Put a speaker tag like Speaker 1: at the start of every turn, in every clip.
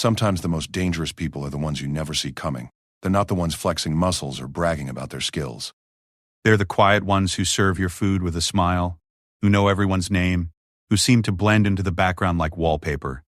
Speaker 1: Sometimes the most dangerous people are the ones you never see coming. They're not the ones flexing muscles or bragging about their skills.
Speaker 2: They're the quiet ones who serve your food with a smile, who know everyone's name, who seem to blend into the background like wallpaper.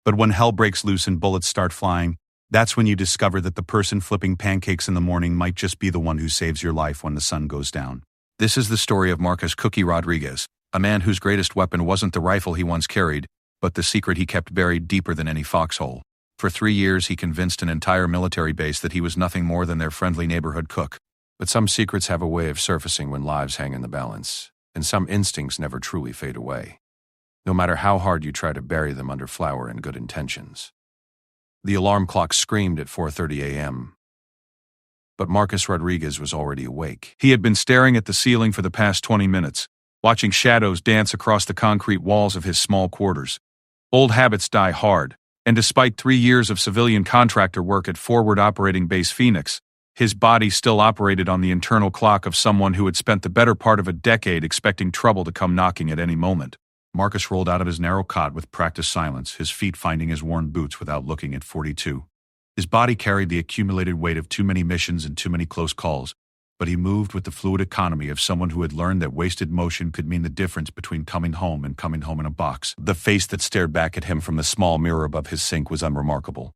Speaker 2: But when hell breaks loose and bullets start flying, that's when you discover that the person flipping pancakes in the morning might just be the one who saves your life when the sun goes down.
Speaker 1: This is the story of Marcus "Cookie" Rodriguez, a man whose greatest weapon wasn't the rifle he once carried, but the secret he kept buried deeper than any foxhole. For 3 years, he convinced an entire military base that he was nothing more than their friendly neighborhood cook. But some secrets have a way of surfacing when lives hang in the balance, and some instincts never truly fade away, no matter how hard you try to bury them under flour and good intentions. The alarm clock screamed at 4:30 a.m., but Marcus Rodriguez was already awake. He had been staring at the ceiling for the past 20 minutes, watching shadows dance across the concrete walls of his small quarters. Old habits die hard, and despite 3 years of civilian contractor work at Forward Operating Base Phoenix, his body still operated on the internal clock of someone who had spent the better part of a decade expecting trouble to come knocking at any moment. Marcus rolled out of his narrow cot with practiced silence, his feet finding his worn boots without looking at 42. His body carried the accumulated weight of too many missions and too many close calls, but he moved with the fluid economy of someone who had learned that wasted motion could mean the difference between coming home and coming home in a box. The face that stared back at him from the small mirror above his sink was unremarkable.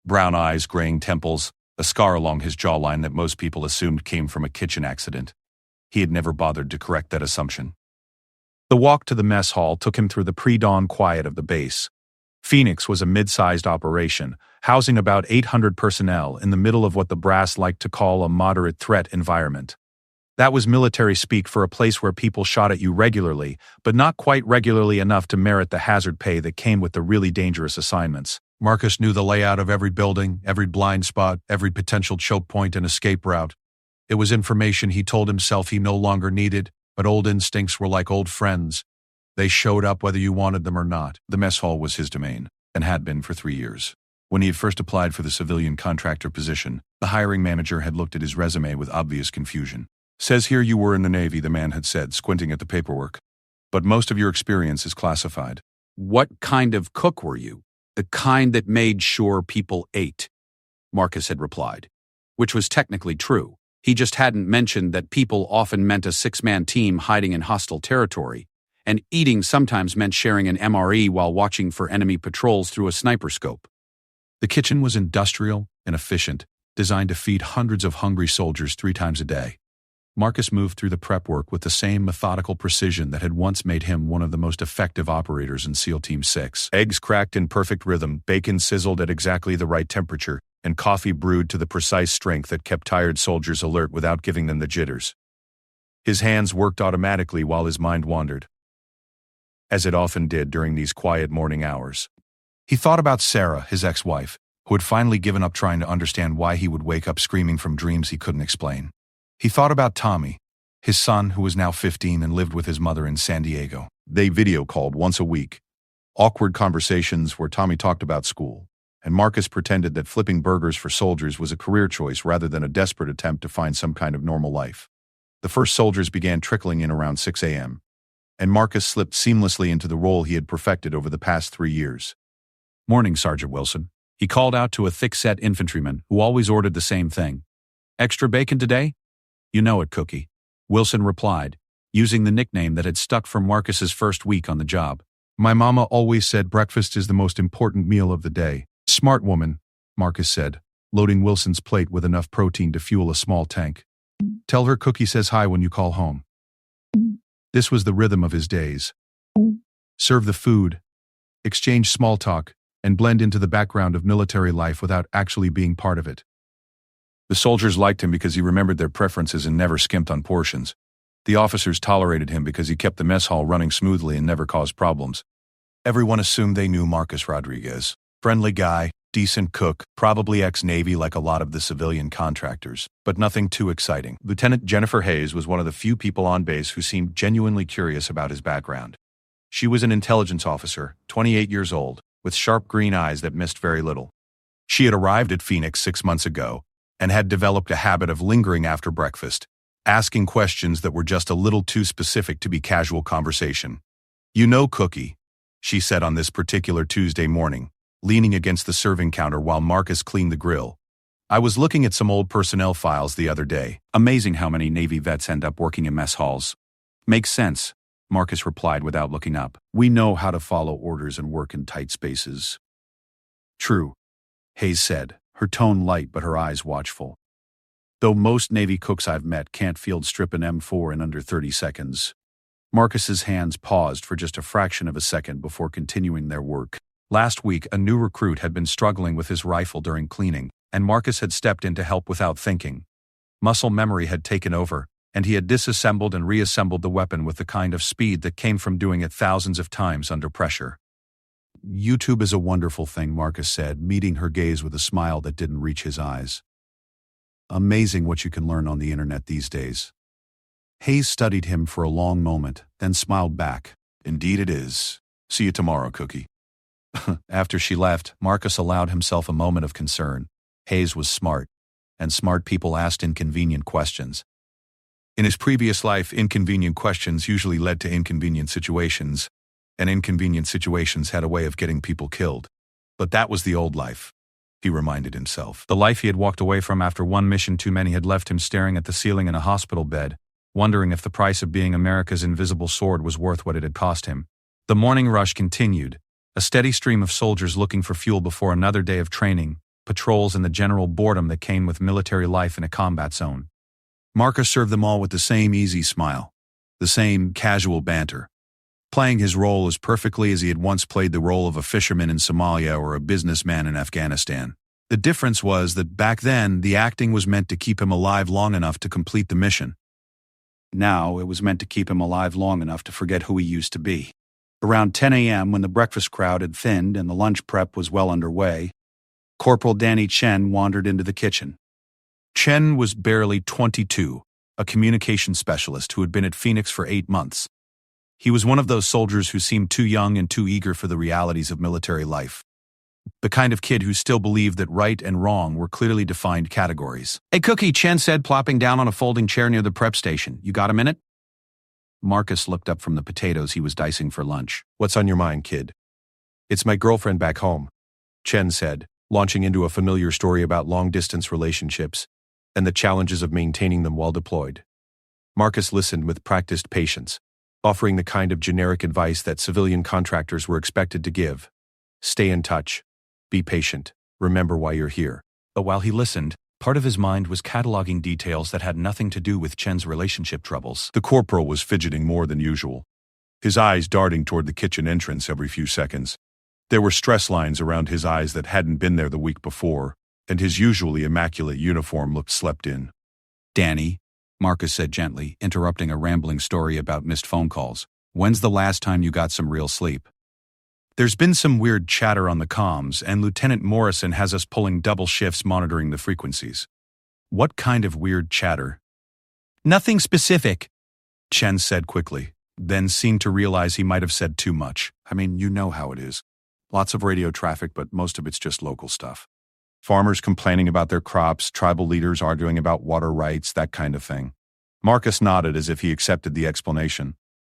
Speaker 1: Brown eyes, graying temples, a scar along his jawline that most people assumed came from a kitchen accident. He had never bothered to correct that assumption. The walk to the mess hall took him through the pre-dawn quiet of the base. Phoenix was a mid-sized operation, housing about 800 personnel in the middle of what the brass liked to call a moderate threat environment. That was military speak for a place where people shot at you regularly, but not quite regularly enough to merit the hazard pay that came with the really dangerous assignments. Marcus knew the layout of every building, every blind spot, every potential choke point and escape route. It was information he told himself he no longer needed, but old instincts were like old friends. They showed up whether you wanted them or not. The mess hall was his domain, and had been for 3 years. When he had first applied for the civilian contractor position, the hiring manager had looked at his resume with obvious confusion. "Says here you were in the Navy," the man had said, squinting at the paperwork. "But most of your experience is classified."
Speaker 2: "What kind of cook were you?" "The kind that made sure people ate," Marcus had replied, which was technically true. He just hadn't mentioned that people often meant a 6-man team hiding in hostile territory, and eating sometimes meant sharing an MRE while watching for enemy patrols through a sniper scope. The kitchen was industrial and efficient, designed to feed hundreds of hungry soldiers 3 times a day. Marcus moved through the prep work with the same methodical precision that had once made him one of the most effective operators in SEAL Team 6. Eggs cracked in perfect rhythm, bacon sizzled at exactly the right temperature, and coffee brewed to the precise strength that kept tired soldiers alert without giving them the jitters. His hands worked automatically while his mind wandered, as it often did during these quiet morning hours. He thought about Sarah, his ex-wife, who had finally given up trying to understand why he would wake up screaming from dreams he couldn't explain. He thought about Tommy, his son who was now 15 and lived with his mother in San Diego. They video called once a week. Awkward conversations where Tommy talked about school, and Marcus pretended that flipping burgers for soldiers was a career choice rather than a desperate attempt to find some kind of normal life. The first soldiers began trickling in around 6 a.m., and Marcus slipped seamlessly into the role he had perfected over the past 3 years. "Morning, Sergeant Wilson," he called out to a thick-set infantryman who always ordered the same thing. "Extra bacon today?" "You know it, Cookie," Wilson replied, using the nickname that had stuck from Marcus's first week on the job. "My mama always said breakfast is the most important meal of the day." "Smart woman," Marcus said, loading Wilson's plate with enough protein to fuel a small tank. "Tell her Cookie says hi when you call home." This was the rhythm of his days. Serve the food, exchange small talk, and blend into the background of military life without actually being part of it. The soldiers liked him because he remembered their preferences and never skimped on portions. The officers tolerated him because he kept the mess hall running smoothly and never caused problems. Everyone assumed they knew Marcus Rodriguez. Friendly guy, decent cook, probably ex-Navy like a lot of the civilian contractors, but nothing too exciting. Lieutenant Jennifer Hayes was one of the few people on base who seemed genuinely curious about his background. She was an intelligence officer, 28 years old, with sharp green eyes that missed very little. She had arrived at Phoenix 6 months ago and had developed a habit of lingering after breakfast, asking questions that were just a little too specific to be casual conversation. "You know, Cookie," she said on this particular Tuesday morning,
Speaker 1: leaning against the serving counter while Marcus cleaned the grill. "I was looking at some old personnel files the other day.
Speaker 2: Amazing how many Navy vets end up working in mess halls." "Makes sense," Marcus replied without looking up. "We know how to follow orders and work in tight spaces." "True," Hayes said, her tone light but her eyes watchful. "Though most Navy cooks I've met can't field strip an M4 in under 30 seconds. Marcus's hands paused for just a fraction of a second before continuing their work. Last week, a new recruit had been struggling with his rifle during cleaning, and Marcus had stepped in to help without thinking. Muscle memory had taken over, and he had disassembled and reassembled the weapon with the kind of speed that came from doing it thousands of times under pressure. "YouTube is a wonderful thing," Marcus said, meeting her gaze with a smile that didn't reach his eyes. "Amazing what you can learn on the internet these days." Hayes studied him for a long moment, then smiled back. "Indeed it is. See you tomorrow, Cookie." After she left, Marcus allowed himself a moment of concern. Hayes was smart, and smart people asked inconvenient questions. In his previous life, inconvenient questions usually led to inconvenient situations, and inconvenient situations had a way of getting people killed. But that was the old life, he reminded himself. The life he had walked away from after one mission too many had left him staring at the ceiling in a hospital bed, wondering if the price of being America's invisible sword was worth what it had cost him. The morning rush continued, a steady stream of soldiers looking for fuel before another day of training, patrols, and the general boredom that came with military life in a combat zone. Marcus served them all with the same easy smile, the same casual banter, playing his role as perfectly as he had once played the role of a fisherman in Somalia or a businessman in Afghanistan. The difference was that back then the acting was meant to keep him alive long enough to complete the mission. Now it was meant to keep him alive long enough to forget who he used to be. Around 10 a.m., when the breakfast crowd had thinned and the lunch prep was well underway, Corporal Danny Chen wandered into the kitchen. Chen was barely 22, a communications specialist who had been at Phoenix for 8 months. He was one of those soldiers who seemed too young and too eager for the realities of military life. The kind of kid who still believed that right and wrong were clearly defined categories. "Hey, Cookie," Chen said, plopping down on a folding chair near the prep station. "You got a minute?" Marcus looked up from the potatoes he was dicing for lunch.
Speaker 1: "What's on your mind, kid?" "It's my girlfriend back home," Chen said, launching into a familiar story about long-distance relationships and the challenges of maintaining them while deployed. Marcus listened with practiced patience, offering the kind of generic advice that civilian contractors were expected to give. Stay in touch. Be patient. Remember why you're here. But while he listened, part of his mind was cataloging details that had nothing to do with Chen's relationship troubles. The corporal was fidgeting more than usual, his eyes darting toward the kitchen entrance every few seconds. There were stress lines around his eyes that hadn't been there the week before, and his usually immaculate uniform looked slept in.
Speaker 2: "Danny," Marcus said gently, interrupting a rambling story about missed phone calls, "when's the last time you got some real sleep?" "There's been some weird chatter on the comms, and Lieutenant Morrison has us pulling double shifts monitoring the frequencies." "What kind of weird chatter?" "Nothing specific," Chen said quickly, then seemed to realize he might have said too much. "I mean, you know how it is. Lots of radio traffic, but most of it's just local stuff. Farmers complaining about their crops, tribal leaders arguing about water rights, that kind of thing." Marcus nodded as if he accepted the explanation,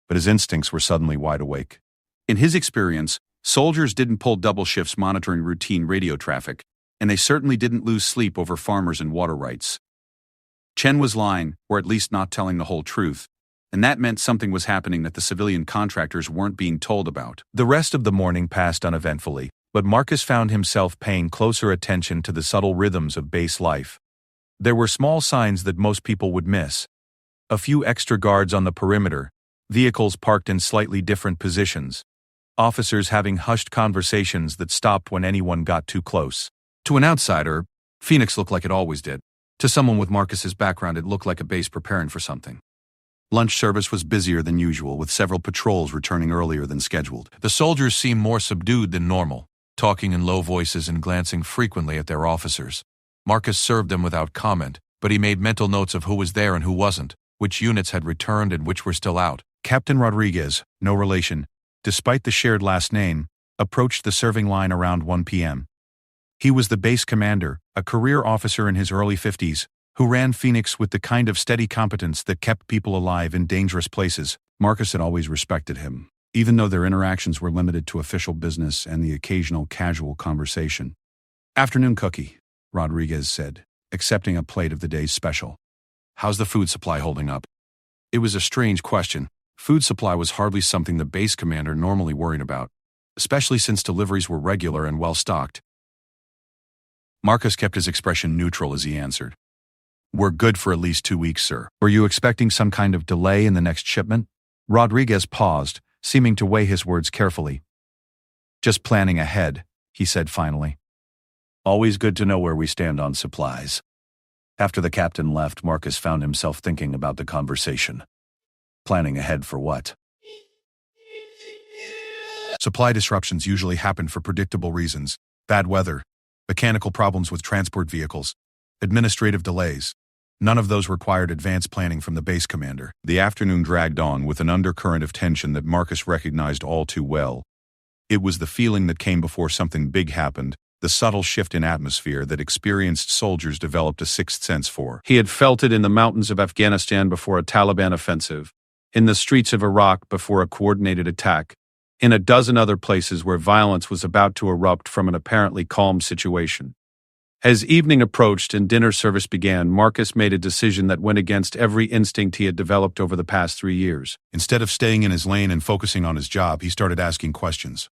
Speaker 2: but his instincts were suddenly wide awake. In his experience, soldiers didn't pull double shifts monitoring routine radio traffic, and they certainly didn't lose sleep over farmers and water rights. Chen was lying, or at least not telling the whole truth, and that meant something was happening that the civilian contractors weren't being told about. The rest of the morning passed uneventfully, but Marcus found himself paying closer attention to the subtle rhythms of base life. There were small signs that most people would miss. A few extra guards on the perimeter, vehicles parked in slightly different positions, officers having hushed conversations that stopped when anyone got too close. To an outsider, Phoenix looked like it always did. To someone with Marcus's background, it looked like a base preparing for something. Lunch service was busier than usual, with several patrols returning earlier than scheduled. The soldiers seemed more subdued than normal, talking in low voices and glancing frequently at their officers. Marcus served them without comment, but he made mental notes of who was there and who wasn't, which units had returned and which were still out. Captain Rodriguez, no relation, despite the shared last name, approached the serving line around 1 p.m. He was the base commander, a career officer in his early 50s, who ran Phoenix with the kind of steady competence that kept people alive in dangerous places. Marcus had always respected him. even though their interactions were limited to official business and the occasional casual conversation. "Afternoon, Cookie," Rodriguez said, accepting a plate of the day's special. "How's the food supply holding up?" It was a strange question. Food supply was hardly something the base commander normally worried about, especially since deliveries were regular and well-stocked. Marcus kept his expression neutral as he answered. "We're good for at least 2 weeks, sir." "Were you expecting some kind of delay in the next shipment?" Rodriguez paused, seeming to weigh his words carefully. "Just planning ahead," he said finally. "Always good to know where we stand on supplies." After the captain left, Marcus found himself thinking about the conversation. Planning ahead for what?
Speaker 1: Supply disruptions usually happen for predictable reasons: bad weather, mechanical problems with transport vehicles, administrative delays. None of those required advanced planning from the base commander.
Speaker 2: The afternoon dragged on with an undercurrent of tension that Marcus recognized all too well. It was the feeling that came before something big happened, the subtle shift in atmosphere that experienced soldiers developed a sixth sense for. He had felt it in the mountains of Afghanistan before a Taliban offensive, in the streets of Iraq before a coordinated attack, in a dozen other places where violence was about to erupt from an apparently calm situation. As evening approached and dinner service began, Marcus made a decision that went against every instinct he had developed over the past 3 years.
Speaker 1: Instead of staying in his lane and focusing on his job, he started asking questions.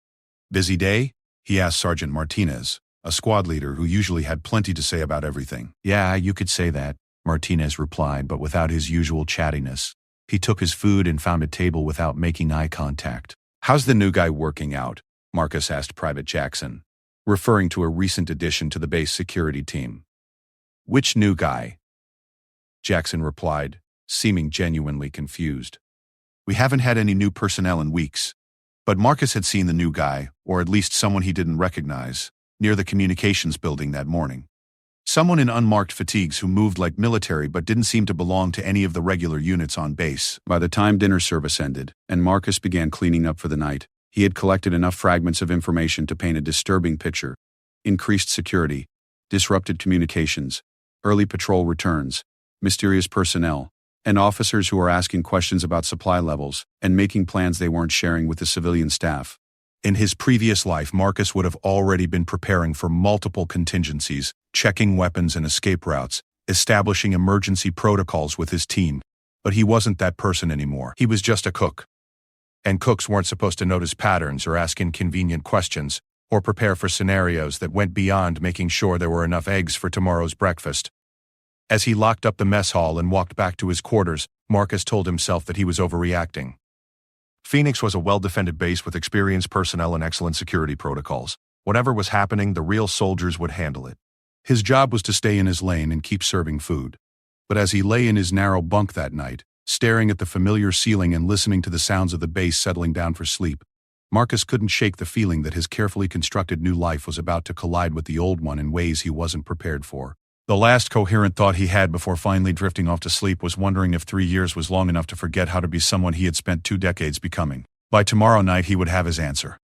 Speaker 1: "Busy day?" he asked Sergeant Martinez, a squad leader who usually had plenty to say about everything.
Speaker 2: "Yeah, you could say that," Martinez replied, but without his usual chattiness. He took his food and found a table without making eye contact. "How's the new guy working out?" Marcus asked Private Jackson, referring to a recent addition to the base security team. "Which new guy?" Jackson replied, seeming genuinely confused.
Speaker 1: "We haven't had any new personnel in weeks." But Marcus had seen the new guy, or at least someone he didn't recognize, near the communications building that morning. Someone in unmarked fatigues who moved like military but didn't seem to belong to any of the regular units on base.
Speaker 2: By the time dinner service ended, and Marcus began cleaning up for the night, he had collected enough fragments of information to paint a disturbing picture: increased security, disrupted communications, early patrol returns, mysterious personnel, and officers who are asking questions about supply levels and making plans they weren't sharing with the civilian staff.
Speaker 1: In his previous life, Marcus would have already been preparing for multiple contingencies, checking weapons and escape routes, establishing emergency protocols with his team. But he wasn't that person anymore. He was just a cook. And cooks weren't supposed to notice patterns or ask inconvenient questions, or prepare for scenarios that went beyond making sure there were enough eggs for tomorrow's breakfast. As he locked up the mess hall and walked back to his quarters, Marcus told himself that he was overreacting. Phoenix was a well-defended base with experienced personnel and excellent security protocols. Whatever was happening, the real soldiers would handle it. His job was to stay in his lane and keep serving food. But as he lay in his narrow bunk that night, staring at the familiar ceiling and listening to the sounds of the base settling down for sleep, Marcus couldn't shake the feeling that his carefully constructed new life was about to collide with the old one in ways he wasn't prepared for. The last coherent thought he had before finally drifting off to sleep was wondering if 3 years was long enough to forget how to be someone he had spent 2 decades becoming. By tomorrow night, he would have his answer.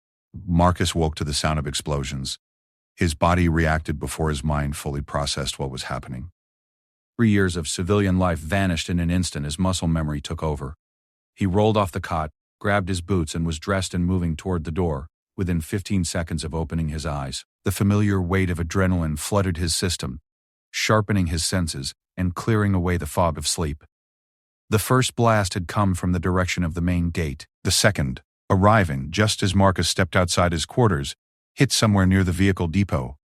Speaker 1: Marcus woke to the sound of explosions. His body reacted before his mind fully processed what was happening.
Speaker 2: 3 years of civilian life vanished in an instant as muscle memory took over. He rolled off the cot, grabbed his boots, and was dressed and moving toward the door, within 15 seconds of opening his eyes. The familiar weight of adrenaline flooded his system, sharpening his senses and clearing away the fog of sleep. The first blast had come from the direction of the main gate. The second, arriving just as Marcus stepped outside his quarters, hit somewhere near the vehicle depot.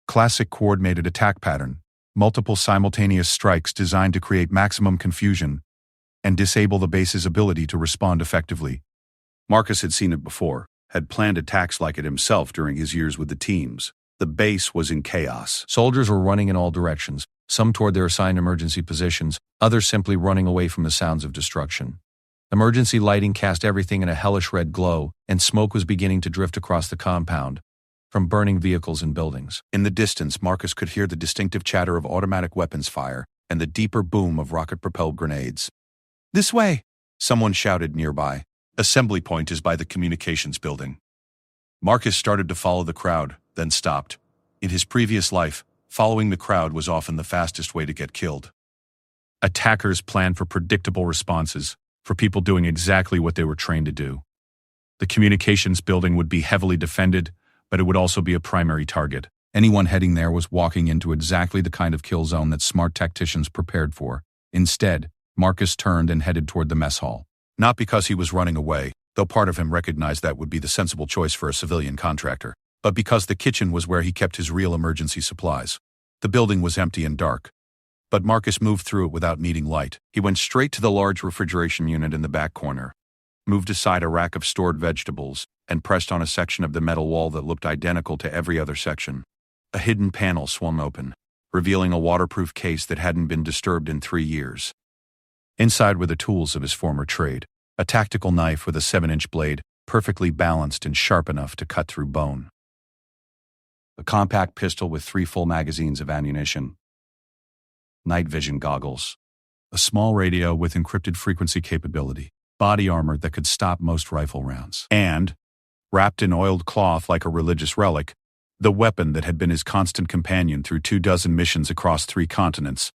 Speaker 2: Classic coordinated attack pattern, multiple simultaneous strikes designed to create maximum confusion and disable the base's ability to respond effectively. Marcus had seen it before, had planned attacks like it himself during his years with the teams. The base was in chaos.
Speaker 1: Soldiers were running in all directions, some toward their assigned emergency positions, others simply running away from the sounds of destruction. Emergency lighting cast everything in a hellish red glow, and smoke was beginning to drift across the compound from burning vehicles and buildings. In the distance, Marcus could hear the distinctive chatter of automatic weapons fire and the deeper boom of rocket-propelled grenades. "This way!" someone shouted nearby. "Assembly point is by the communications building." Marcus started to follow the crowd, then stopped. In his previous life, following the crowd was often the fastest way to get killed. Attackers planned for predictable responses, for people doing exactly what they were trained to do. The communications building would be heavily defended, but it would also be a primary target. Anyone heading there was walking into exactly the kind of kill zone that smart tacticians prepared for. Instead, Marcus turned and headed toward the mess hall. Not because he was running away, though part of him recognized that would be the sensible choice for a civilian contractor, but because the kitchen was where he kept his real emergency supplies. The building was empty and dark, but Marcus moved through it without needing light. He went straight to the large refrigeration unit in the back corner, moved aside a rack of stored vegetables, and pressed on a section of the metal wall that looked identical to every other section. A hidden panel swung open, revealing a waterproof case that hadn't been disturbed in 3 years. Inside were the tools of his former trade, a tactical knife with a 7-inch blade, perfectly balanced and sharp enough to cut through bone. A compact pistol with 3 full magazines of ammunition. Night vision goggles. A small radio with encrypted frequency capability. Body armor that could stop most rifle rounds. And, wrapped in oiled cloth like a religious relic, the weapon that had been his constant companion through 24 missions across 3 continents.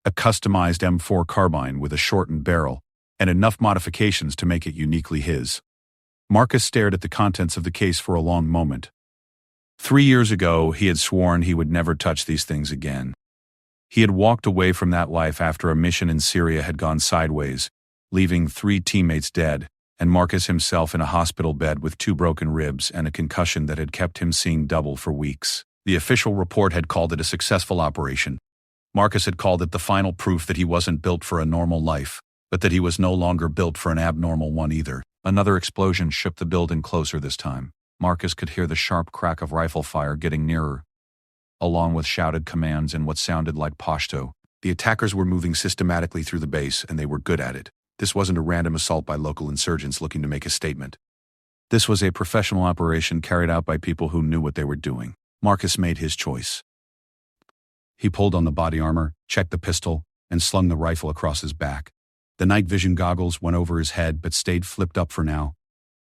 Speaker 1: A customized M4 carbine with a shortened barrel, and enough modifications to make it uniquely his. Marcus stared at the contents of the case for a long moment. 3 years ago, he had sworn he would never touch these things again. He had walked away from that life after a mission in Syria had gone sideways, leaving 3 teammates dead, and Marcus himself in a hospital bed with 2 broken ribs and a concussion that had kept him seeing double for weeks. The official report had called it a successful operation. Marcus had called it the final proof that he wasn't built for a normal life, but that he was no longer built for an abnormal one either. Another explosion shook the building closer this time. Marcus could hear the sharp crack of rifle fire getting nearer, along with shouted commands in what sounded like Pashto. The attackers were moving systematically through the base, and they were good at it. This wasn't a random assault by local insurgents looking to make a statement. This was a professional operation carried out by people who knew what they were doing. Marcus made his choice. He pulled on the body armor, checked the pistol, and slung the rifle across his back. The night vision goggles went over his head but stayed flipped up for now.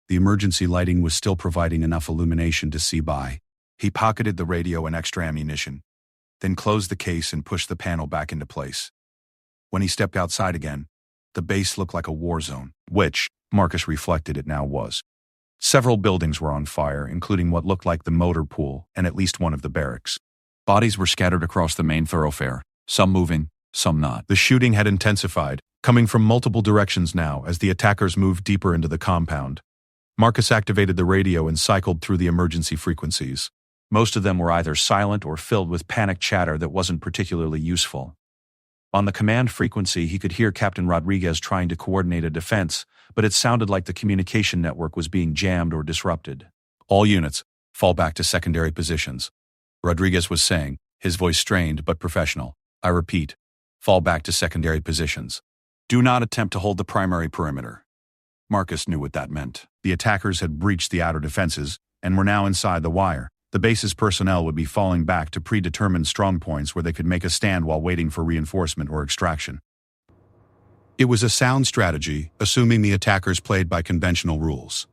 Speaker 1: The emergency lighting was still providing enough illumination to see by. He pocketed the radio and extra ammunition, then closed the case and pushed the panel back into place. When he stepped outside again, the base looked like a war zone, which, Marcus reflected, it now was. Several buildings were on fire, including what looked like the motor pool and at least one of the barracks. Bodies were scattered across the main thoroughfare, some moving, some not. The shooting had intensified, coming from multiple directions now as the attackers moved deeper into the compound. Marcus activated the radio and cycled through the emergency frequencies. Most of them were either silent or filled with panic chatter that wasn't particularly useful. On the command frequency, he could hear Captain Rodriguez trying to coordinate a defense, but it sounded like the communication network was being jammed or disrupted. All units, fall back to secondary positions, Rodriguez was saying, his voice strained but professional. I repeat, fall back to secondary positions. Do not attempt to hold the primary perimeter. Marcus knew what that meant. The attackers had breached the outer defenses and were now inside the wire. The base's personnel would be falling back to predetermined strongpoints where they could make a stand while waiting for reinforcement or extraction. It was a sound strategy, assuming the attackers played by conventional rules.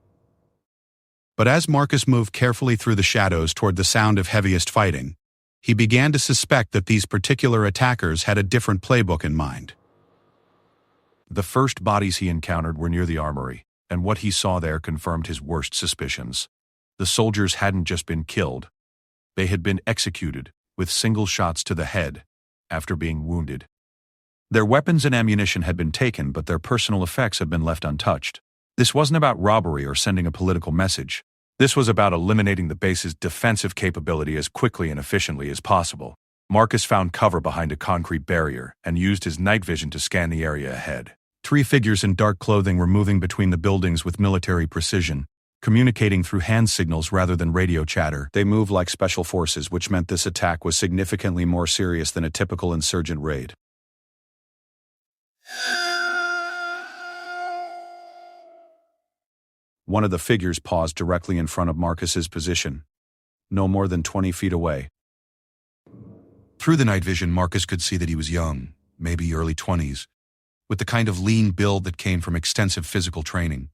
Speaker 1: But as Marcus moved carefully through the shadows toward the sound of heaviest fighting, he began to suspect that these particular attackers had a different playbook in mind. The first bodies he encountered were near the armory, and what he saw there confirmed his worst suspicions. The soldiers hadn't just been killed. They had been executed, with single shots to the head, after being wounded. Their weapons and ammunition had been taken, but their personal effects had been left untouched. This wasn't about robbery or sending a political message. This was about eliminating the base's defensive capability as quickly and efficiently as possible. Marcus found cover behind a concrete barrier and used his night vision to scan the area ahead. 3 figures in dark clothing were moving between the buildings with military precision, communicating through hand signals rather than radio chatter. They moved like special forces, which meant this attack was significantly more serious than a typical insurgent raid. One of the figures paused directly in front of Marcus's position, no more than 20 feet away. Through the night vision, Marcus could see that he was young, maybe early 20s, with the kind of lean build that came from extensive physical training.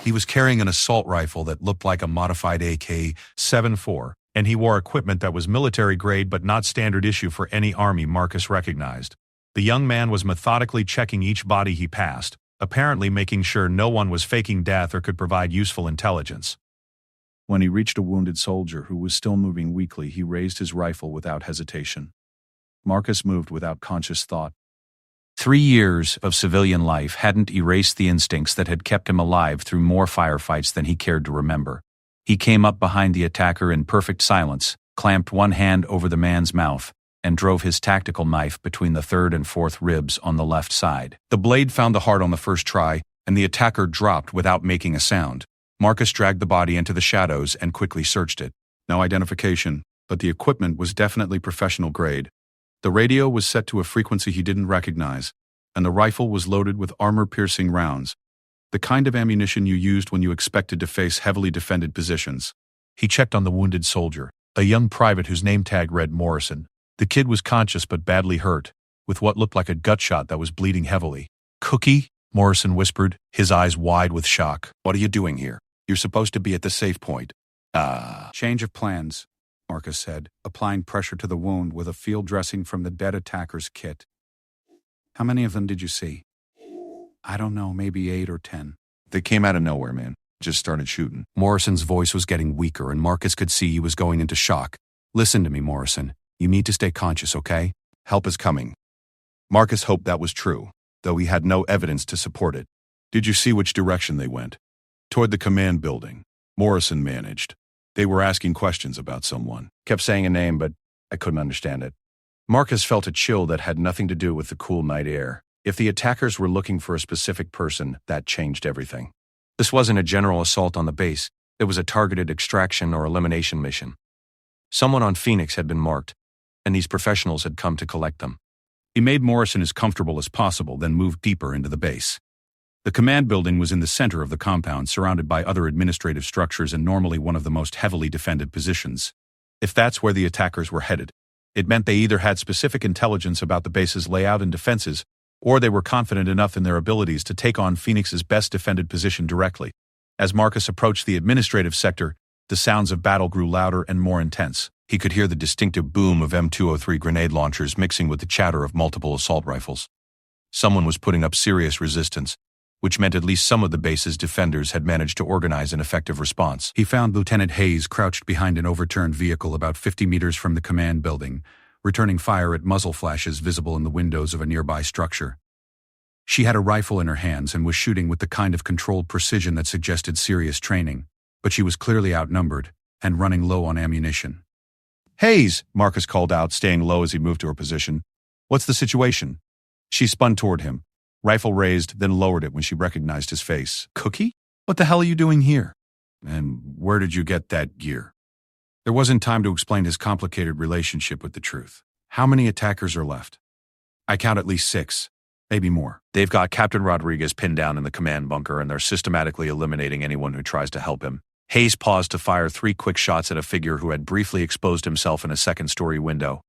Speaker 1: He was carrying an assault rifle that looked like a modified AK-74, and he wore equipment that was military grade but not standard issue for any army Marcus recognized. The young man was methodically checking each body he passed, apparently making sure no one was faking death or could provide useful intelligence. When he reached a wounded soldier who was still moving weakly, he raised his rifle without hesitation. Marcus moved without conscious thought.
Speaker 2: 3 years of civilian life hadn't erased the instincts that had kept him alive through more firefights than he cared to remember. He came up behind the attacker in perfect silence, clamped one hand over the man's mouth, and drove his tactical knife between the third and fourth ribs on the left side. The blade found the heart on the first try, and the attacker dropped without making a sound. Marcus dragged the body into the shadows and quickly searched it.
Speaker 1: No identification, but the equipment was definitely professional grade. The radio was set to a frequency he didn't recognize, and the rifle was loaded with armor-piercing rounds, the kind of ammunition you used when you expected to face heavily defended positions. He checked on the wounded soldier, a young private whose name tag read Morrison. The kid was conscious but badly hurt, with what looked like a gut shot that was bleeding heavily. "Cookie?" Morrison whispered, his eyes wide with shock.
Speaker 2: "What are you doing here? You're supposed to be at the safe point."
Speaker 3: Change of plans, Marcus said, applying pressure to the wound with a field dressing from the dead attacker's kit. "How many of them did you see?" "I don't know, maybe 8 or 10.
Speaker 1: They came out of nowhere, man. Just started shooting."
Speaker 2: Morrison's voice was getting weaker, and Marcus could see he was going into shock. "Listen to me, Morrison. You need to stay conscious, okay?"
Speaker 1: Help is coming. Marcus hoped that was true, though he had no evidence to support it. "Did you see which direction they went?" "Toward the command building," Morrison managed. "They were asking questions about someone. Kept saying a name, but I couldn't understand it." Marcus felt a chill that had nothing to do with the cool night air. If the attackers were looking for a specific person, that changed everything.
Speaker 2: This wasn't a general assault on the base. It was a targeted extraction or elimination mission. Someone on Phoenix had been marked, and these professionals had come to collect them.
Speaker 1: He made Morrison as comfortable as possible, then moved deeper into the base. The command building was in the center of the compound, surrounded by other administrative structures and normally one of the most heavily defended positions. If that's where the attackers were headed, it meant they either had specific intelligence about the base's layout and defenses, or they were confident enough in their abilities to take on Phoenix's best defended position directly. As Marcus approached the administrative sector, the sounds of battle grew louder and more intense. He could hear the distinctive boom of M203 grenade launchers mixing with the chatter of multiple assault rifles. Someone was putting up serious resistance, which meant at least some of the base's defenders had managed to organize an effective response.
Speaker 3: He found Lieutenant Hayes crouched behind an overturned vehicle about 50 meters from the command building, returning fire at muzzle flashes visible in the windows of a nearby structure. She had a rifle in her hands and was shooting with the kind of controlled precision that suggested serious training, but she was clearly outnumbered and running low on ammunition.
Speaker 1: "Hayes!" Marcus called out, staying low as he moved to her position. "What's the situation?" She spun toward him, rifle raised, then lowered it when she recognized his face. "Cookie? What the hell are you doing here? And where did you get that gear?" There wasn't time to explain his complicated relationship with the truth. "How many attackers are left?" "I count at least 6, maybe more. They've got Captain Rodriguez pinned down in the command bunker, and they're systematically eliminating anyone who tries to help him." Hayes paused to fire 3 quick shots at a figure who had briefly exposed himself in a second-story window.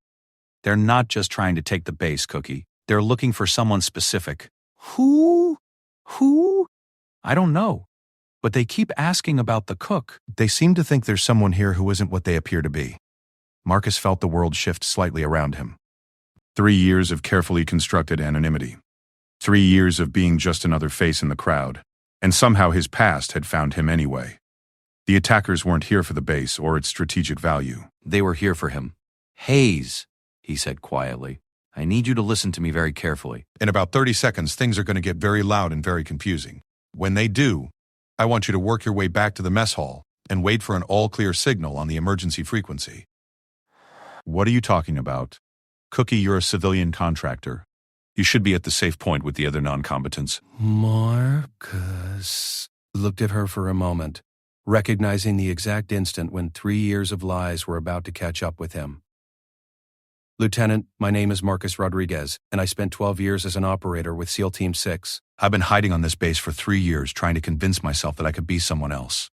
Speaker 1: "They're not just trying to take the base, Cookie. They're looking for someone specific." Who? "I don't know. But they keep asking about the cook. They seem to think there's someone here who isn't what they appear to be." Marcus felt the world shift slightly around him. 3 years of carefully constructed anonymity. 3 years of being just another face in the crowd. And somehow his past had found him anyway. The attackers weren't here for the base or its strategic value.
Speaker 2: They were here for him. "Hayes," he said quietly, "I need you to listen to me very carefully."
Speaker 1: "In about 30 seconds, things are going to get very loud and very confusing. When they do, I want you to work your way back to the mess hall and wait for an all-clear signal on the emergency frequency." "What are you talking about?" "Cookie, you're a civilian contractor. You should be at the safe point with the other non-combatants."
Speaker 3: Marcus looked at her for a moment, recognizing the exact instant when 3 years of lies were about to catch up with him. "Lieutenant, my name is Marcus Rodriguez, and I spent 12 years as an operator with SEAL Team 6.
Speaker 1: I've been hiding on this base for 3 years trying to convince myself that I could be someone else.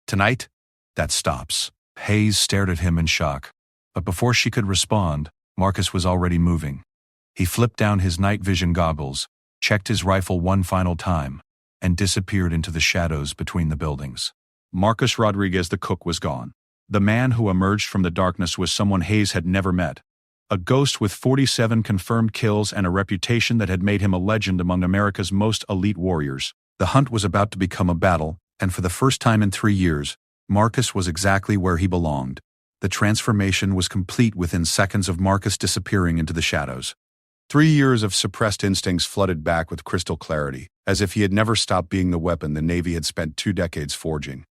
Speaker 1: Tonight, that stops." Hayes stared at him in shock, but before she could respond, Marcus was already moving. He flipped down his night vision goggles, checked his rifle one final time, and disappeared into the shadows between the buildings. Marcus Rodriguez, the cook, was gone. The man who emerged from the darkness was someone Hayes had never met. a ghost with 47 confirmed kills and a reputation that had made him a legend among America's most elite warriors. The hunt was about to become a battle, and for the first time in 3 years, Marcus was exactly where he belonged. The transformation was complete within seconds of Marcus disappearing into the shadows. 3 years of suppressed instincts flooded back with crystal clarity, as if he had never stopped being the weapon the Navy had spent 2 decades forging.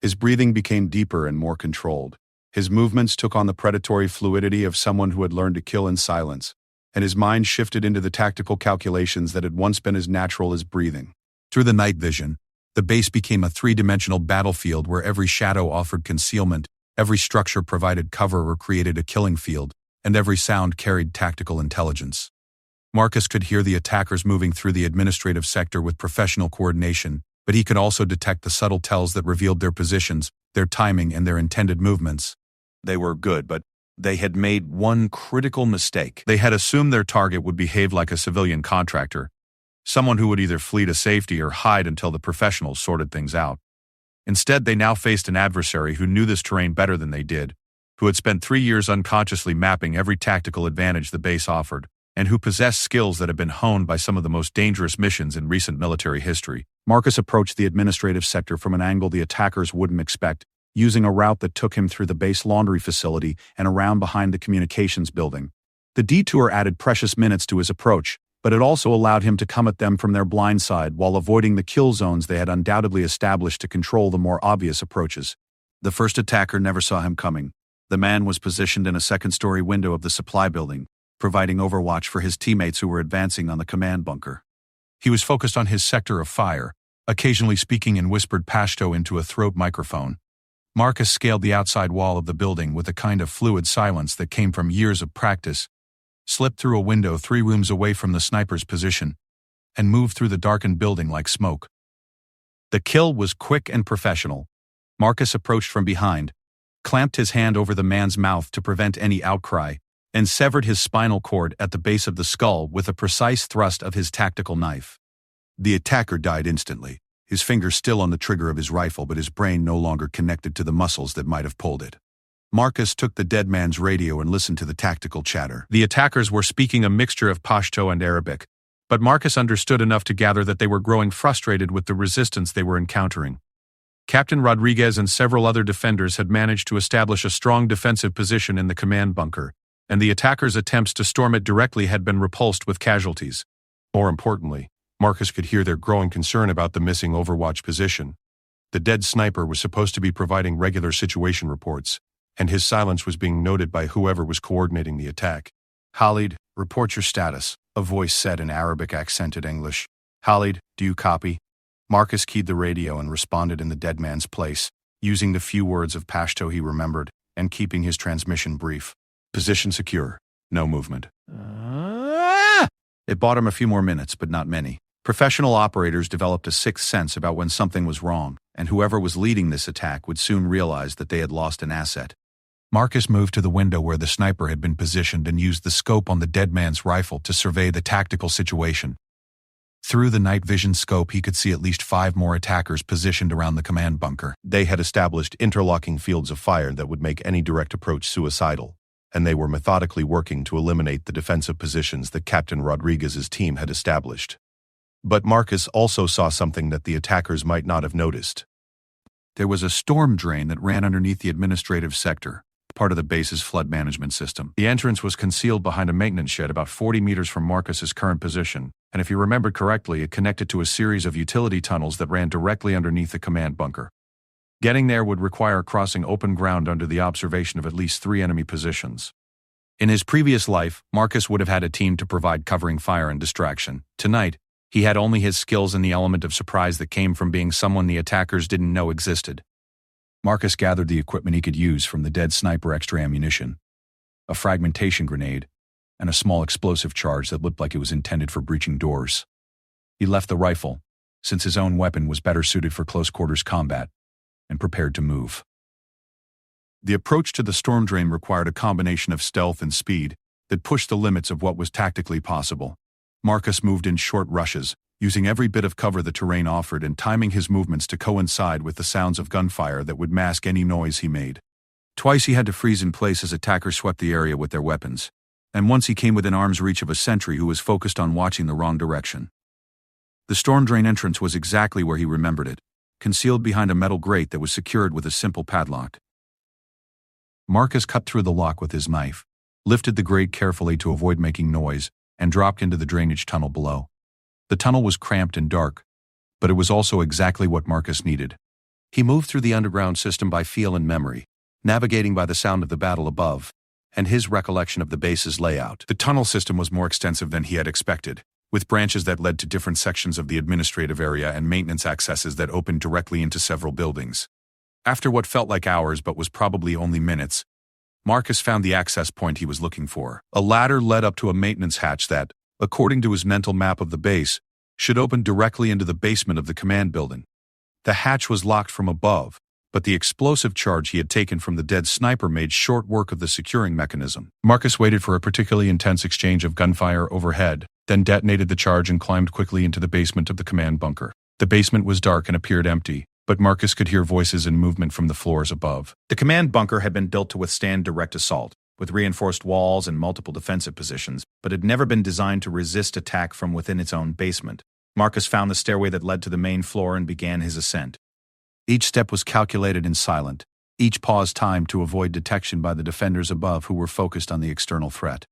Speaker 1: His breathing became deeper and more controlled. His movements took on the predatory fluidity of someone who had learned to kill in silence, and his mind shifted into the tactical calculations that had once been as natural as breathing. Through the night vision, the base became a 3-dimensional battlefield where every shadow offered concealment, every structure provided cover or created a killing field, and every sound carried tactical intelligence. Marcus could hear the attackers moving through the administrative sector with professional coordination, but he could also detect the subtle tells that revealed their positions, their timing, and their intended movements. They were good, but they had made one critical mistake. They had assumed their target would behave like a civilian contractor, someone who would either flee to safety or hide until the professionals sorted things out. Instead, they now faced an adversary who knew this terrain better than they did, who had spent 3 years unconsciously mapping every tactical advantage the base offered, and who possessed skills that had been honed by some of the most dangerous missions in recent military history. Marcus approached the administrative sector from an angle the attackers wouldn't expect, using a route that took him through the base laundry facility and around behind the communications building. The detour added precious minutes to his approach, but it also allowed him to come at them from their blind side while avoiding the kill zones they had undoubtedly established to control the more obvious approaches. The first attacker never saw him coming. The man was positioned in a second-story window of the supply building, providing overwatch for his teammates who were advancing on the command bunker. He was focused on his sector of fire, occasionally speaking in whispered Pashto into a throat microphone. Marcus scaled the outside wall of the building with a kind of fluid silence that came from years of practice, slipped through a window 3 rooms away from the sniper's position, and moved through the darkened building like smoke. The kill was quick and professional. Marcus approached from behind, clamped his hand over the man's mouth to prevent any outcry, and severed his spinal cord at the base of the skull with a precise thrust of his tactical knife. The attacker died instantly, his finger still on the trigger of his rifle but his brain no longer connected to the muscles that might have pulled it. Marcus took the dead man's radio and listened to the tactical chatter. The attackers were speaking a mixture of Pashto and Arabic, but Marcus understood enough to gather that they were growing frustrated with the resistance they were encountering. Captain Rodriguez and several other defenders had managed to establish a strong defensive position in the command bunker, and the attackers' attempts to storm it directly had been repulsed with casualties. More importantly, Marcus could hear their growing concern about the missing Overwatch position. The dead sniper was supposed to be providing regular situation reports, and his silence was being noted by whoever was coordinating the attack. "Khalid, report your status," a voice said in Arabic accented English. "Khalid, do you copy?" Marcus keyed the radio and responded in the dead man's place, using the few words of Pashto he remembered and keeping his transmission brief. "Position secure. No movement." It bought him a few more minutes, but not many. Professional operators developed a sixth sense about when something was wrong, and whoever was leading this attack would soon realize that they had lost an asset. Marcus moved to the window where the sniper had been positioned and used the scope on the dead man's rifle to survey the tactical situation. Through the night vision scope, he could see at least 5 more attackers positioned around the command bunker. They had established interlocking fields of fire that would make any direct approach suicidal, and they were methodically working to eliminate the defensive positions that Captain Rodriguez's team had established. But Marcus also saw something that the attackers might not have noticed. There was a storm drain that ran underneath the administrative sector, part of the base's flood management system. The entrance was concealed behind a maintenance shed about 40 meters from Marcus's current position, and if he remembered correctly, it connected to a series of utility tunnels that ran directly underneath the command bunker. Getting there would require crossing open ground under the observation of at least 3 enemy positions. In his previous life, Marcus would have had a team to provide covering fire and distraction. Tonight, he had only his skills and the element of surprise that came from being someone the attackers didn't know existed. Marcus gathered the equipment he could use from the dead sniper extra ammunition, a fragmentation grenade, and a small explosive charge that looked like it was intended for breaching doors. He left the rifle, since his own weapon was better suited for close-quarters combat, and prepared to move. The approach to the storm drain required a combination of stealth and speed that pushed the limits of what was tactically possible. Marcus moved in short rushes, using every bit of cover the terrain offered and timing his movements to coincide with the sounds of gunfire that would mask any noise he made. Twice he had to freeze in place as attackers swept the area with their weapons, and once he came within arm's reach of a sentry who was focused on watching the wrong direction. The storm drain entrance was exactly where he remembered it, concealed behind a metal grate that was secured with a simple padlock. Marcus cut through the lock with his knife, lifted the grate carefully to avoid making noise, and dropped into the drainage tunnel below. The tunnel was cramped and dark, but it was also exactly what Marcus needed. He moved through the underground system by feel and memory, navigating by the sound of the battle above, and his recollection of the base's layout. The tunnel system was more extensive than he had expected, with branches that led to different sections of the administrative area and maintenance accesses that opened directly into several buildings. After what felt like hours but was probably only minutes, Marcus found the access point he was looking for. A ladder led up to a maintenance hatch that, according to his mental map of the base, should open directly into the basement of the command building. The hatch was locked from above, but the explosive charge he had taken from the dead sniper made short work of the securing mechanism. Marcus waited for a particularly intense exchange of gunfire overhead, then detonated the charge and climbed quickly into the basement of the command bunker. The basement was dark and appeared empty, but Marcus could hear voices and movement from the floors above. The command bunker had been built to withstand direct assault, with reinforced walls and multiple defensive positions, but had never been designed to resist attack from within its own basement. Marcus found the stairway that led to the main floor and began his ascent. Each step was calculated and silent, each pause timed to avoid detection by the defenders above who were focused on the external threat.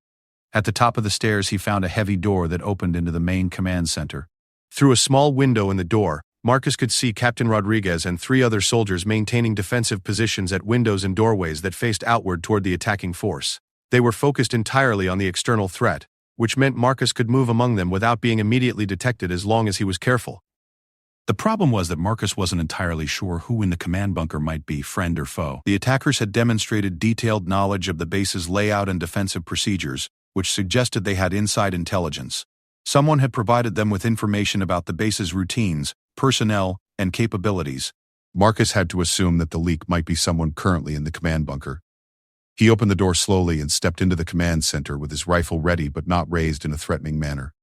Speaker 1: At the top of the stairs he found a heavy door that opened into the main command center. Through a small window in the door, Marcus could see Captain Rodriguez and 3 other soldiers maintaining defensive positions at windows and doorways that faced outward toward the attacking force. They were focused entirely on the external threat, which meant Marcus could move among them without being immediately detected as long as he was careful. The problem was that Marcus wasn't entirely sure who in the command bunker might be, friend or foe. The attackers had demonstrated detailed knowledge of the base's layout and defensive procedures, which suggested they had inside intelligence. Someone had provided them with information about the base's routines, personnel, and capabilities. Marcus had to assume that the leak might be someone currently in the command bunker. He opened the door slowly and stepped into the command center with his rifle ready but not raised in a threatening manner.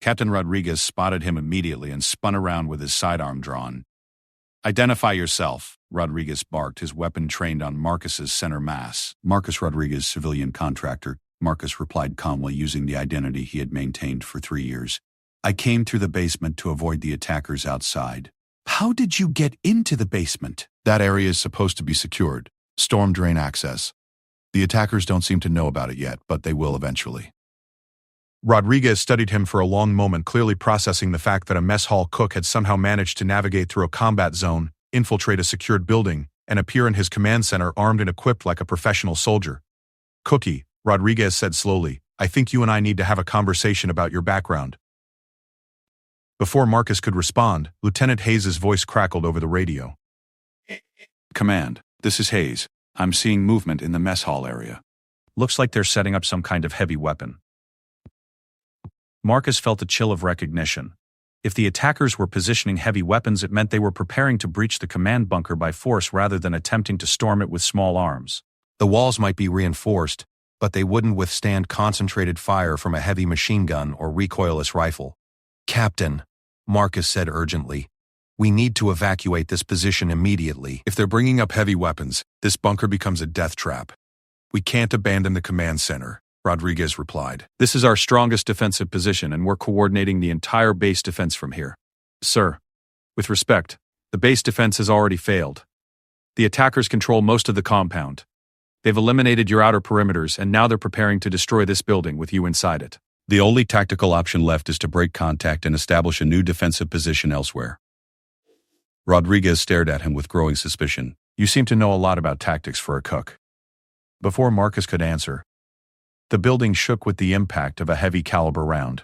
Speaker 1: Captain Rodriguez spotted him immediately and spun around with his sidearm drawn. "Identify yourself," Rodriguez barked, his weapon trained on Marcus's center mass. "Marcus Rodriguez, civilian contractor," Marcus replied calmly, using the identity he had maintained for 3 years. "I came through the basement to avoid the attackers outside." "How did you get into the basement?" "That area is supposed to be secured. Storm drain access. The attackers don't seem to know about it yet, but they will eventually." Rodriguez studied him for a long moment, clearly processing the fact that a mess hall cook had somehow managed to navigate through a combat zone, infiltrate a secured building, and appear in his command center armed and equipped like a professional soldier. "Cookie," Rodriguez said slowly, "I think you and I need to have a conversation about your background." Before Marcus could respond, Lieutenant Hayes' voice crackled over the radio. "Command, this is Hayes. I'm seeing movement in the mess hall area. Looks like they're setting up some kind of heavy weapon." Marcus felt a chill of recognition. If the attackers were positioning heavy weapons, it meant they were preparing to breach the command bunker by force rather than attempting to storm it with small arms. The walls might be reinforced, but they wouldn't withstand concentrated fire from a heavy machine gun or recoilless rifle. "Captain," Marcus said urgently, "we need to evacuate this position immediately. If they're bringing up heavy weapons, this bunker becomes a death trap. We can't abandon the command center," Rodriguez replied. "This is our strongest defensive position, and we're coordinating the entire base defense from here. Sir, with respect, the base defense has already failed. The attackers control most of the compound. They've eliminated your outer perimeters, and now they're preparing to destroy this building with you inside it. The only tactical option left is to break contact and establish a new defensive position elsewhere." Rodriguez stared at him with growing suspicion. "You seem to know a lot about tactics for a cook." Before Marcus could answer, the building shook with the impact of a heavy caliber round.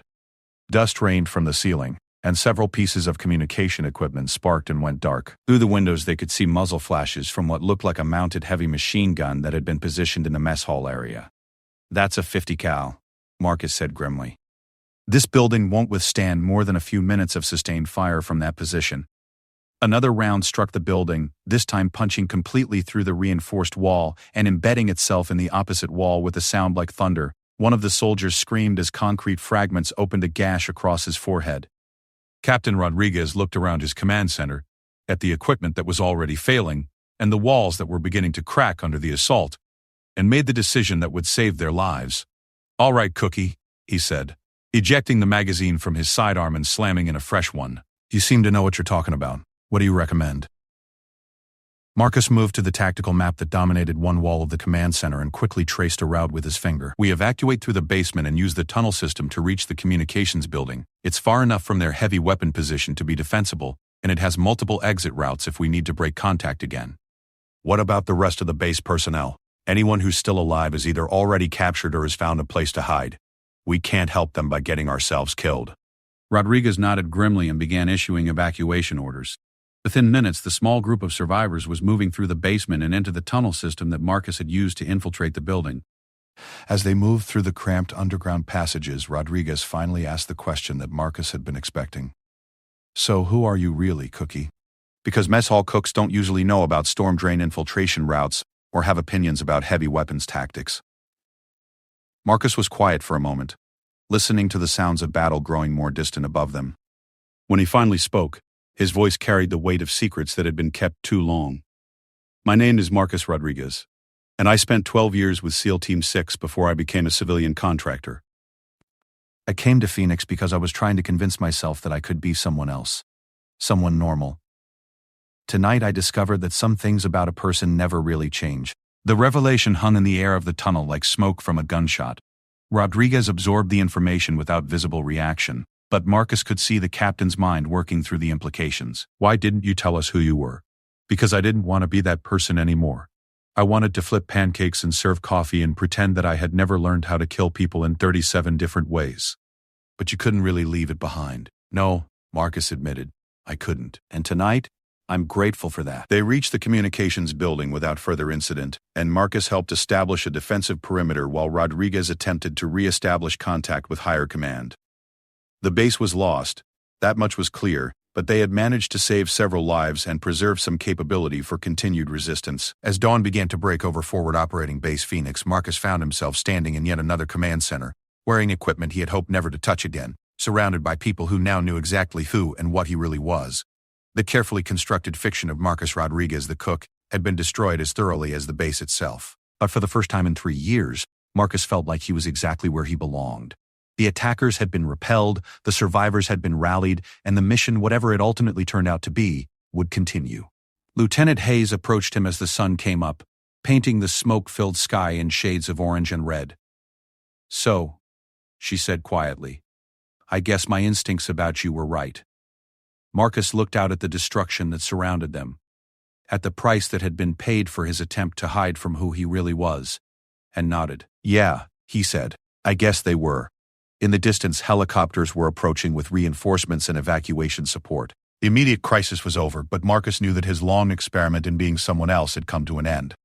Speaker 1: Dust rained from the ceiling, and several pieces of communication equipment sparked and went dark. Through the windows they could see muzzle flashes from what looked like a mounted heavy machine gun that had been positioned in the mess hall area. "That's a 50 cal, Marcus said grimly. "This building won't withstand more than a few minutes of sustained fire from that position." Another round struck the building, this time punching completely through the reinforced wall and embedding itself in the opposite wall with a sound like thunder. One of the soldiers screamed as concrete fragments opened a gash across his forehead. Captain Rodriguez looked around his command center, at the equipment that was already failing, and the walls that were beginning to crack under the assault, and made the decision that would save their lives.
Speaker 3: All right, Cookie, he said, ejecting the magazine from his sidearm and slamming in a fresh one. You seem to know what you're talking about. What do you recommend? Marcus moved to the tactical map that dominated one wall of the command center and quickly traced a route with his finger. We evacuate through the basement and use the tunnel system to reach the communications building. It's far enough from their heavy weapon position to be defensible, and it has multiple exit routes if we need to break contact again. What about the rest of the base personnel? Anyone who's still alive is either already captured or has found a place to hide. We can't help them by getting ourselves killed.
Speaker 2: Rodriguez nodded grimly and began issuing evacuation orders. Within minutes, the small group of survivors was moving through the basement and into the tunnel system that Marcus had used to infiltrate the building.
Speaker 3: As they moved through the cramped underground passages, Rodriguez finally asked the question that Marcus had been expecting. So who are you really, Cookie? Because mess hall cooks don't usually know about storm drain infiltration routes or have opinions about heavy weapons tactics. Marcus was quiet for a moment, listening to the sounds of battle growing more distant above them. When he finally spoke, his voice carried the weight of secrets that had been kept too long. My name is Marcus Rodriguez, and I spent 12 years with SEAL Team 6 before I became a civilian contractor. I came to Phoenix because I was trying to convince myself that I could be someone else, someone normal. Tonight I discovered that some things about a person never really change. The revelation hung in the air of the tunnel like smoke from a gunshot. Rodriguez absorbed the information without visible reaction, but Marcus could see the captain's mind working through the implications. Why didn't you tell us who you were? Because I didn't want to be that person anymore. I wanted to flip pancakes and serve coffee and pretend that I had never learned how to kill people in 37 different ways. But you couldn't really leave it behind. No, Marcus admitted, I couldn't. And tonight, I'm grateful for that. They reached the communications building without further incident, and Marcus helped establish a defensive perimeter while Rodriguez attempted to re-establish contact with higher command. The base was lost, that much was clear, but they had managed to save several lives and preserve some capability for continued resistance. As dawn began to break over forward operating base Phoenix, Marcus found himself standing in yet another command center, wearing equipment he had hoped never to touch again, surrounded by people who now knew exactly who and what he really was. The carefully constructed fiction of Marcus Rodriguez the cook had been destroyed as thoroughly as the base itself. But for the first time in 3 years, Marcus felt like he was exactly where he belonged. The attackers had been repelled, the survivors had been rallied, and the mission, whatever it ultimately turned out to be, would continue. Lieutenant Hayes approached him as the sun came up, painting the smoke-filled sky in shades of orange and red. So, she said quietly, I guess my instincts about you were right. Marcus looked out at the destruction that surrounded them, at the price that had been paid for his attempt to hide from who he really was, and nodded. Yeah, he said, I guess they were. In the distance, helicopters were approaching with reinforcements and evacuation support. The immediate crisis was over, but Marcus knew that his long experiment in being someone else had come to an end.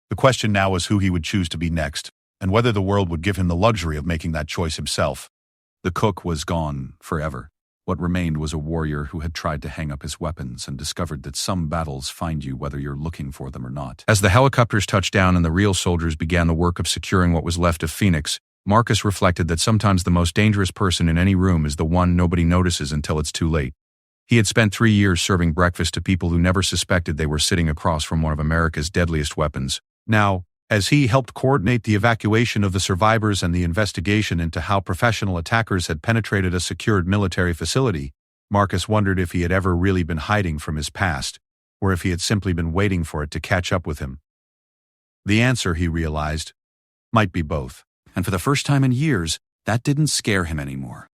Speaker 3: The question now was who he would choose to be next, and whether the world would give him the luxury of making that choice himself. The cook was gone forever. What remained was a warrior who had tried to hang up his weapons and discovered that some battles find you whether you're looking for them or not. As the helicopters touched down and the real soldiers began the work of securing what was left of Phoenix, Marcus reflected that sometimes the most dangerous person in any room is the one nobody notices until it's too late. He had spent 3 years serving breakfast to people who never suspected they were sitting across from one of America's deadliest weapons. Now, as he helped coordinate the evacuation of the survivors and the investigation into how professional attackers had penetrated a secured military facility, Marcus wondered if he had ever really been hiding from his past, or if he had simply been waiting for it to catch up with him. The answer, he realized, might be both. And for the first time in years, that didn't scare him anymore.